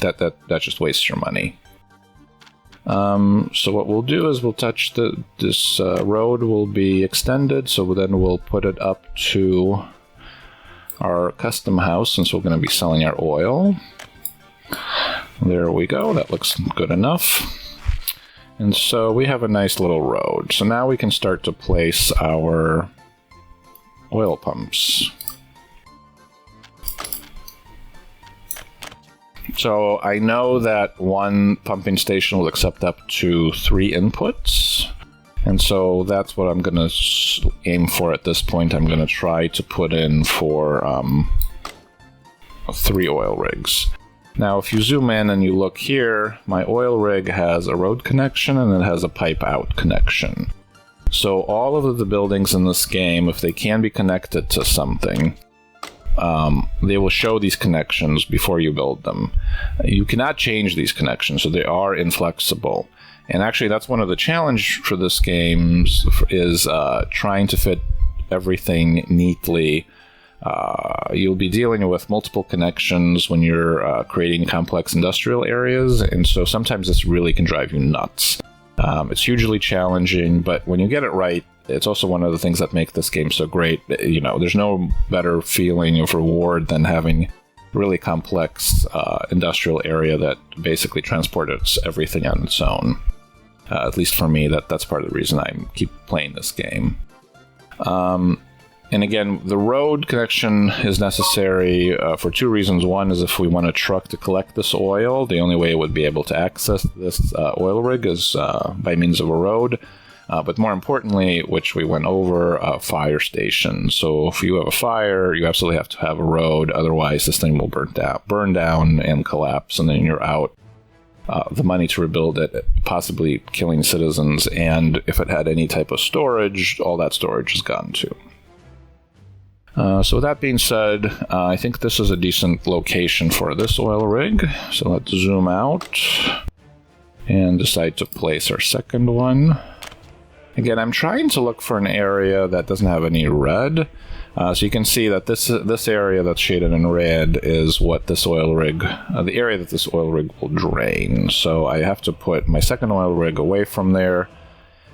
that just wastes your money. So what we'll do is we'll touch this road will be extended, so then we'll put it up to our custom house since we're going to be selling our oil. There we go, that looks good enough. And so we have a nice little road. So now we can start to place our oil pumps. So I know that one pumping station will accept up to 3 inputs. And so that's what I'm going to aim for at this point. I'm going to try to put in for 3 oil rigs. Now, if you zoom in and you look here, my oil rig has a road connection and it has a pipe out connection. So all of the buildings in this game, if they can be connected to something, they will show these connections before you build them. You cannot change these connections, so they are inflexible. And actually, that's one of the challenges for this game is trying to fit everything neatly. You'll be dealing with multiple connections when you're creating complex industrial areas, and so sometimes this really can drive you nuts. It's hugely challenging, but when you get it right, it's also one of the things that make this game so great. You know, there's no better feeling of reward than having really complex industrial area that basically transports everything on its own. At least for me, that's part of the reason I keep playing this game. And again, the road connection is necessary for two reasons. One is if we want a truck to collect this oil, the only way it would be able to access this oil rig is by means of a road. But more importantly, which we went over, fire stations. So if you have a fire, you absolutely have to have a road. Otherwise, this thing will burn down and collapse, and then you're out. The money to rebuild it, possibly killing citizens. And if it had any type of storage, all that storage is gone too. So with that being said, I think this is a decent location for this oil rig. So let's zoom out and decide to place our second one. Again, I'm trying to look for an area that doesn't have any red. So you can see that this area that's shaded in red is what this oil rig, the area that this oil rig will drain. So I have to put my second oil rig away from there.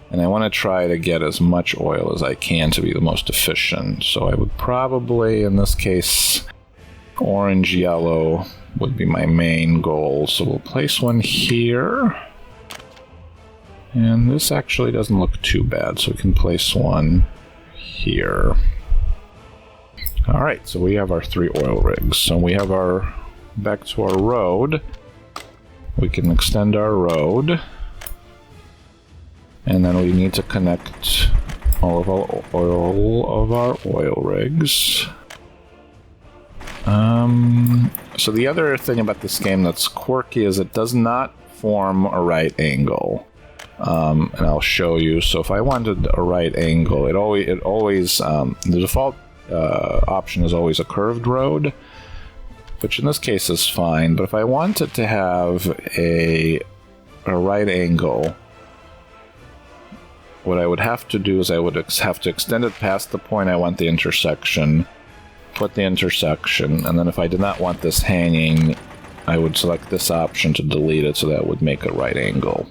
And I want to try to get as much oil as I can to be the most efficient. So I would probably, in this case, orange-yellow would be my main goal. So we'll place one here. And this actually doesn't look too bad, so we can place one here. Alright, so we have our 3 oil rigs. So we have our, back to our road. We can extend our road. And then we need to connect all of our oil rigs. So the other thing about this game that's quirky is it does not form a right angle. And I'll show you. So if I wanted a right angle, it always the default option is always a curved road, which in this case is fine. But if I wanted to have a right angle, what I would have to do is I would have to extend it past the point I want the intersection, put the intersection, and then if I did not want this hanging, I would select this option to delete it, so that would make a right angle.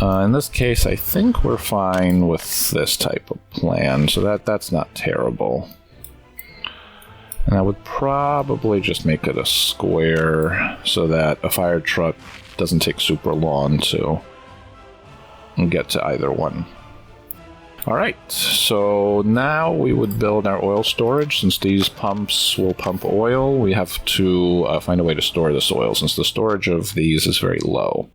In this case, I think we're fine with this type of plan, so that's not terrible. And I would probably just make it a square so that a fire truck doesn't take super long to get to either one. Alright, so now we would build our oil storage. Since these pumps will pump oil, we have to find a way to store this oil, since the storage of these is very low.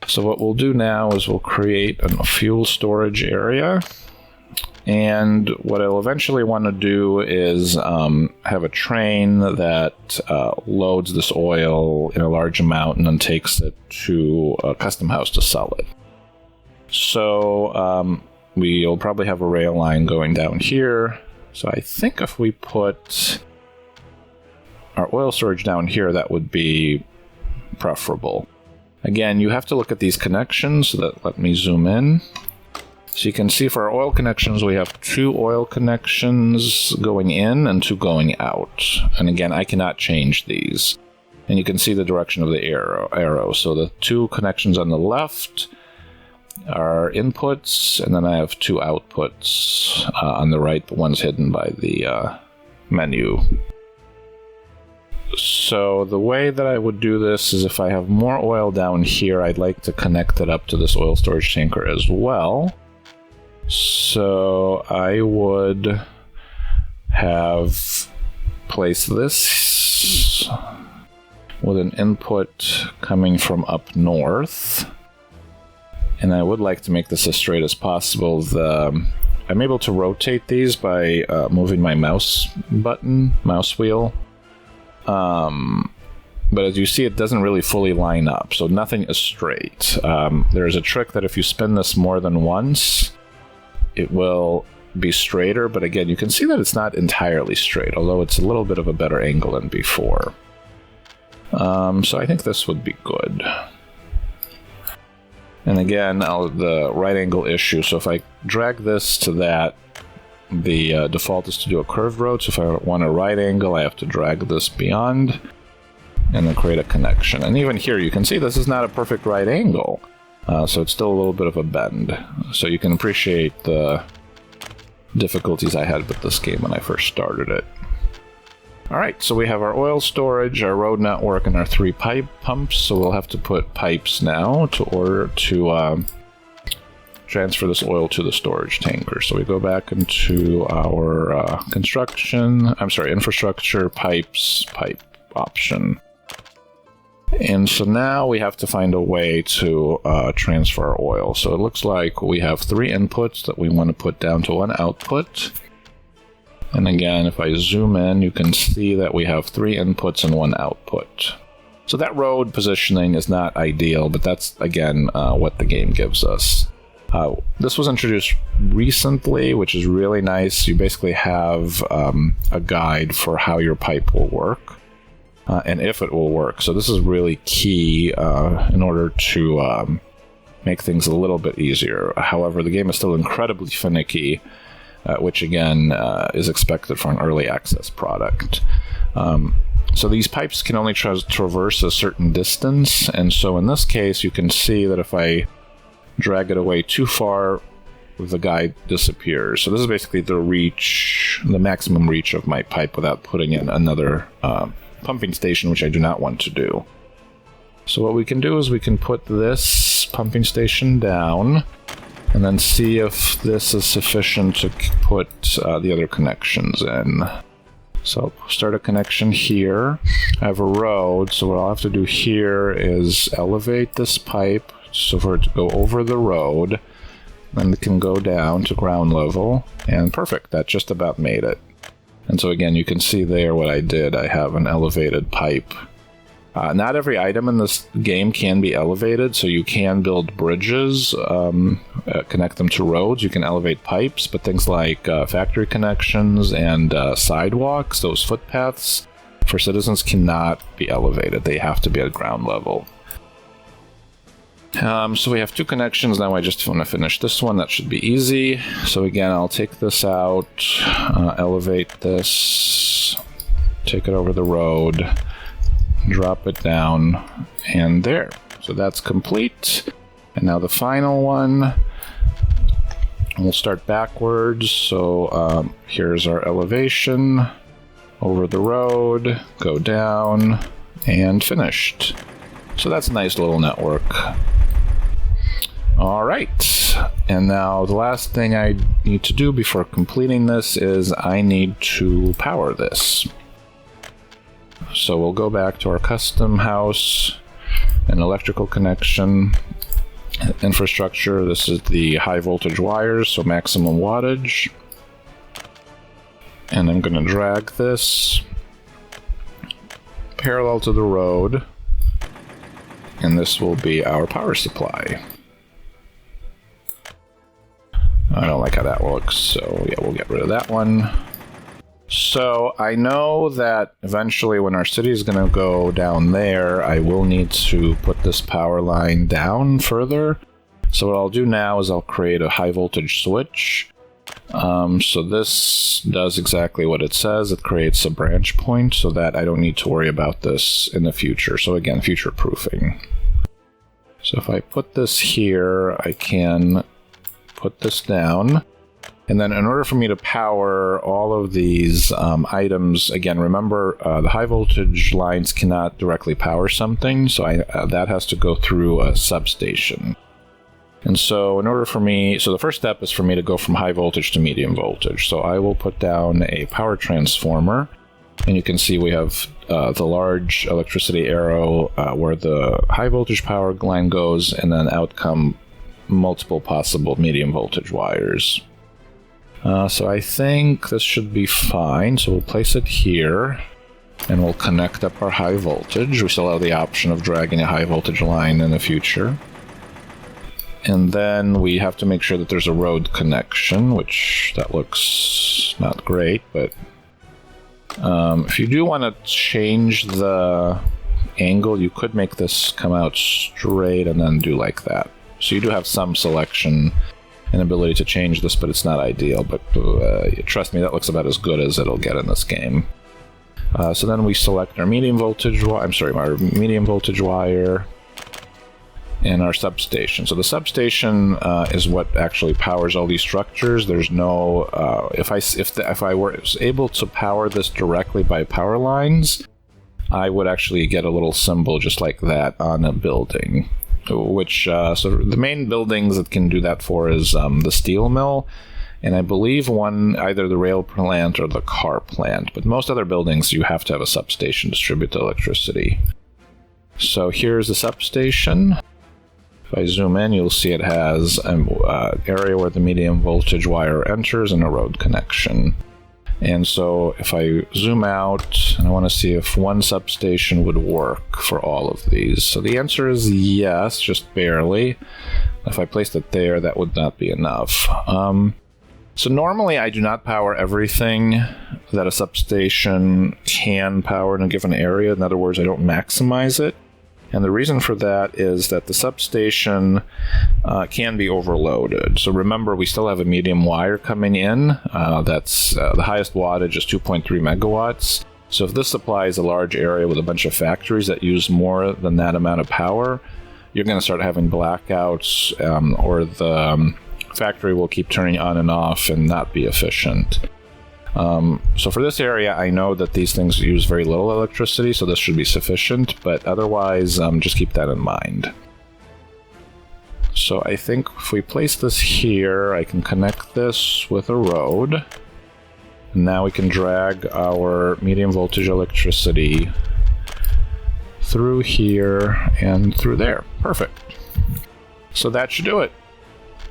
So what we'll do now is we'll create a fuel storage area. And what I'll eventually want to do is have a train that loads this oil in a large amount and then takes it to a custom house to sell it. So we'll probably have a rail line going down here. So I think if we put our oil storage down here, that would be preferable. Again, you have to look at these connections. So let me zoom in. So you can see for our oil connections, we have 2 oil connections going in and 2 going out. And again, I cannot change these. And you can see the direction of the arrow. So the 2 connections on the left are inputs, and then I have 2 outputs on the right. The one's hidden by the menu. So the way that I would do this is if I have more oil down here, I'd like to connect it up to this oil storage tanker as well. So I would have placed this with an input coming from up north. And I would like to make this as straight as possible. I'm able to rotate these by moving my mouse wheel. But as you see, it doesn't really fully line up, so nothing is straight. There's a trick that if you spin this more than once, it will be straighter, but again, you can see that it's not entirely straight, although it's a little bit of a better angle than before. So I think this would be good. And again, the right angle issue, so if I drag this to that, the default is to do a curved road, so if I want a right angle, I have to drag this beyond, and then create a connection. And even here, you can see this is not a perfect right angle. So it's still a little bit of a bend. So you can appreciate the difficulties I had with this game when I first started it. Alright, so we have our oil storage, our road network, and our 3 pipe pumps. So we'll have to put pipes now to transfer this oil to the storage tanker. So we go back into our infrastructure, pipes, pipe option. And so now we have to find a way to transfer our oil. So it looks like we have 3 inputs that we want to put down to 1 output. And again, if I zoom in, you can see that we have 3 inputs and 1 output. So that road positioning is not ideal, but that's, again, what the game gives us. This was introduced recently, which is really nice. You basically have a guide for how your pipe will work, and if it will work. So this is really key in order to make things a little bit easier. However, the game is still incredibly finicky, which again is expected for an early access product. So these pipes can only traverse a certain distance, and so in this case you can see that if I drag it away too far, the guide disappears. So this is basically the maximum reach of my pipe without putting in another pumping station, which I do not want to do. So what we can do is we can put this pumping station down, and then see if this is sufficient to put the other connections in. So I'll start a connection here. I have a road, so what I'll have to do here is elevate this pipe so for it to go over the road, then it can go down to ground level, and perfect, that just about made it. And so again, you can see there what I did. I have an elevated pipe. Not every item in this game can be elevated, so you can build bridges, connect them to roads. You can elevate pipes, but things like factory connections and sidewalks, those footpaths, for citizens cannot be elevated. They have to be at ground level. So we have 2 connections. Now I just want to finish this one. That should be easy. So again, I'll take this out, elevate this, take it over the road, drop it down, and there. So that's complete. And now the final one, we'll start backwards. So here's our elevation, over the road, go down, and finished. So that's a nice little network. All right, and now the last thing I need to do before completing this is I need to power this. So we'll go back to our custom house, an electrical connection, infrastructure. This is the high voltage wires, so maximum wattage. And I'm going to drag this parallel to the road, and this will be our power supply. I don't like how that looks, so yeah, we'll get rid of that one. So I know that eventually when our city is going to go down there, I will need to put this power line down further. So what I'll do now is I'll create a high voltage switch. So this does exactly what it says. It creates a branch point so that I don't need to worry about this in the future. So again, future proofing. So if I put this here, I can put this down. And then in order for me to power all of these items, again, remember the high voltage lines cannot directly power something, so that has to go through a substation. And so in order for me, so the first step is for me to go from high voltage to medium voltage. So I will put down a power transformer, and you can see we have the large electricity arrow where the high voltage power line goes, and then out come multiple possible medium voltage wires. So I think this should be fine. So we'll place it here, and we'll connect up our high voltage. We still have the option of dragging a high voltage line in the future. And then we have to make sure that there's a road connection, which that looks not great, but if you do want to change the angle, you could make this come out straight and then do like that. So you do have some selection and ability to change this, but it's not ideal. But trust me, that looks about as good as it'll get in this game. So then we select our medium voltage. Our medium voltage wire, and our substation. So the substation is what actually powers all these structures. There's no if I were able to power this directly by power lines, I would actually get a little symbol just like that on a building. Which so the main buildings that can do that for is the steel mill, and I believe either the rail plant or the car plant. But most other buildings, you have to have a substation to distribute the electricity. So here's the substation. If I zoom in, you'll see it has an area where the medium voltage wire enters and a road connection. And so if I zoom out, and I want to see if one substation would work for all of these. So the answer is yes, just barely. If I placed it there, that would not be enough. So normally I do not power everything that a substation can power in a given area. In other words, I don't maximize it. And the reason for that is that the substation can be overloaded. So remember, we still have a medium wire coming in. That's the highest wattage is 2.3 megawatts. So if this supplies a large area with a bunch of factories that use more than that amount of power, you're going to start having blackouts, or the factory will keep turning on and off and not be efficient. So for this area, I know that these things use very little electricity, so this should be sufficient, but otherwise, just keep that in mind. So I think if we place this here, I can connect this with a road. And now we can drag our medium voltage electricity through here and through there. Perfect. So that should do it.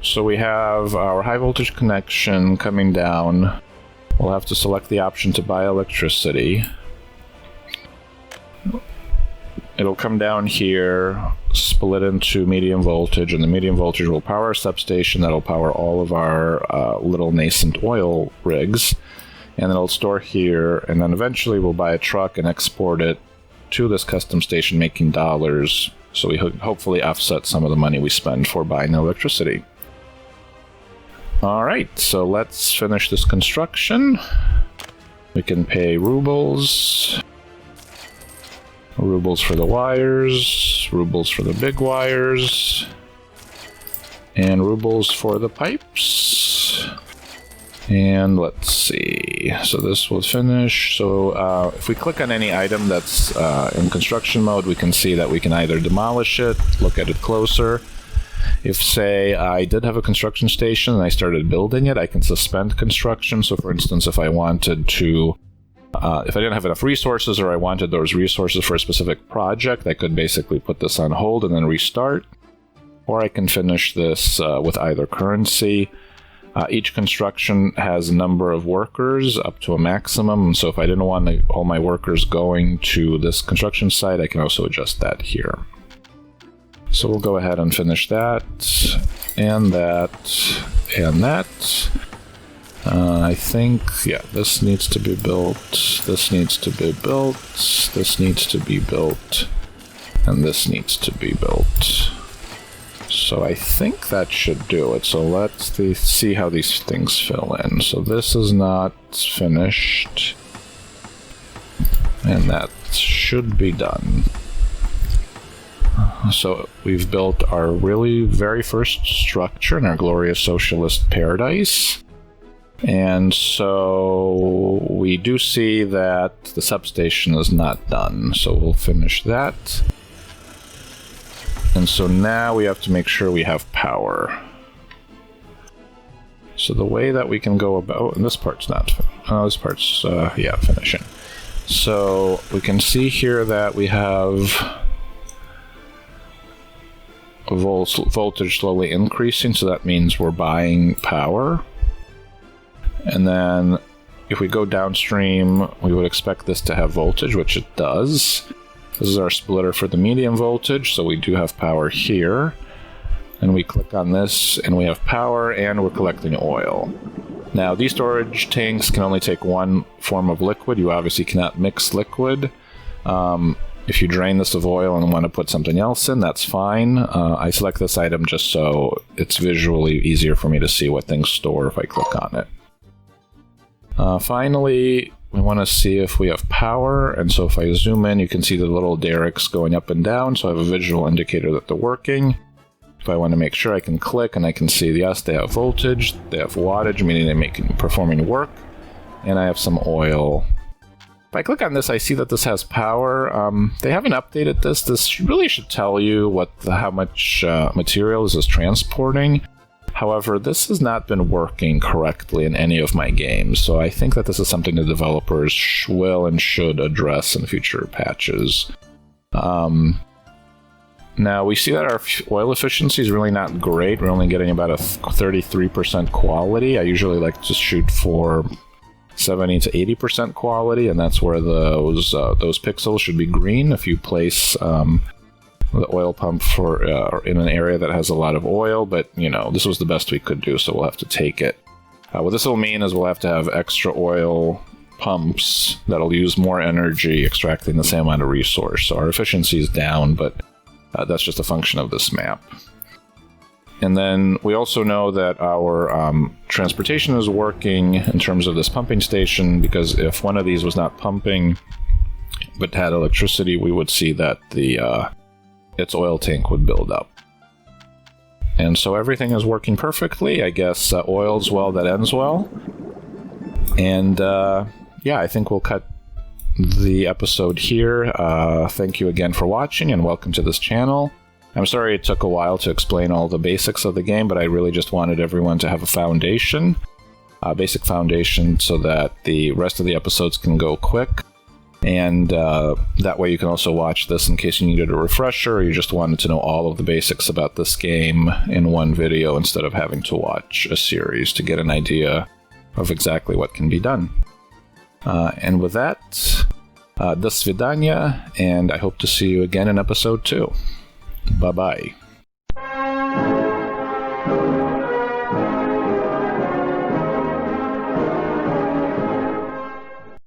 So we have our high voltage connection coming down. We'll have to select the option to buy electricity. It'll come down here, split into medium voltage, and the medium voltage will power our substation. That'll power all of our little nascent oil rigs. And it'll store here, and then eventually we'll buy a truck and export it to this custom station, making dollars, so we hopefully offset some of the money we spend for buying electricity. Alright, so let's finish this construction. We can pay rubles. Rubles for the wires, rubles for the big wires, and rubles for the pipes. And let's see, so this will finish. So if we click on any item that's in construction mode, we can see that we can either demolish it, look at it closer. If, say, I did have a construction station and I started building it, I can suspend construction. So, for instance, if I wanted to, if I didn't have enough resources, or I wanted those resources for a specific project, I could basically put this on hold and then restart. Or I can finish this with either currency. Each construction has a number of workers up to a maximum. So if I didn't want all my workers going to this construction site, I can also adjust that here. So we'll go ahead and finish that, and that, and that. I think, yeah, this needs to be built, this needs to be built, this needs to be built, and this needs to be built. So I think that should do it. So let's see how these things fill in. So this is not finished, and that should be done. So we've built our really very first structure in our glorious socialist paradise. And so we do see that the substation is not done. So we'll finish that. And so now we have to make sure we have power. So the way that we can go about, and this part's not, this part's, yeah, finishing. So we can see here that we have voltage slowly increasing, so that means we're buying power. And then if we go downstream, we would expect this to have voltage, which it does. This is our splitter for the medium voltage, so we do have power here. And we click on this, and we have power, and we're collecting oil. Now, these storage tanks can only take one form of liquid. You obviously cannot mix liquid. If you drain this of oil and want to put something else in, that's fine. I select this item just so it's visually easier for me to see what things store if I click on it. Finally, we want to see if we have power. And so if I zoom in, you can see the little derricks going up and down. So I have a visual indicator that they're working. If I want to make sure, I can click and I can see, yes, they have voltage, they have wattage, meaning they're performing work. And I have some oil. If I click on this, I see that this has power. They haven't updated this. This really should tell you how much material this is transporting. However, this has not been working correctly in any of my games, so I think that this is something the developers will and should address in future patches. Now, we see that our oil efficiency is really not great. We're only getting about a 33% quality. I usually like to shoot for 70 to 80% quality, and that's where those pixels should be green. If you place the oil pump in an area that has a lot of oil, but this was the best we could do, so we'll have to take it. What this will mean is we'll have to have extra oil pumps that'll use more energy extracting the same amount of resource. So our efficiency is down, but that's just a function of this map. And then we also know that our transportation is working in terms of this pumping station, because if one of these was not pumping but had electricity, we would see that its oil tank would build up. And so everything is working perfectly. I guess oil's well that ends well. And yeah, I think we'll cut the episode here. Thank you again for watching, and welcome to this channel. I'm sorry it took a while to explain all the basics of the game, but I really just wanted everyone to have a foundation, a basic foundation, so that the rest of the episodes can go quick. And that way you can also watch this in case you needed a refresher, or you just wanted to know all of the basics about this game in one video instead of having to watch a series to get an idea of exactly what can be done. And with that, do svidaniya, and I hope to see you again in episode 2. Bye-bye.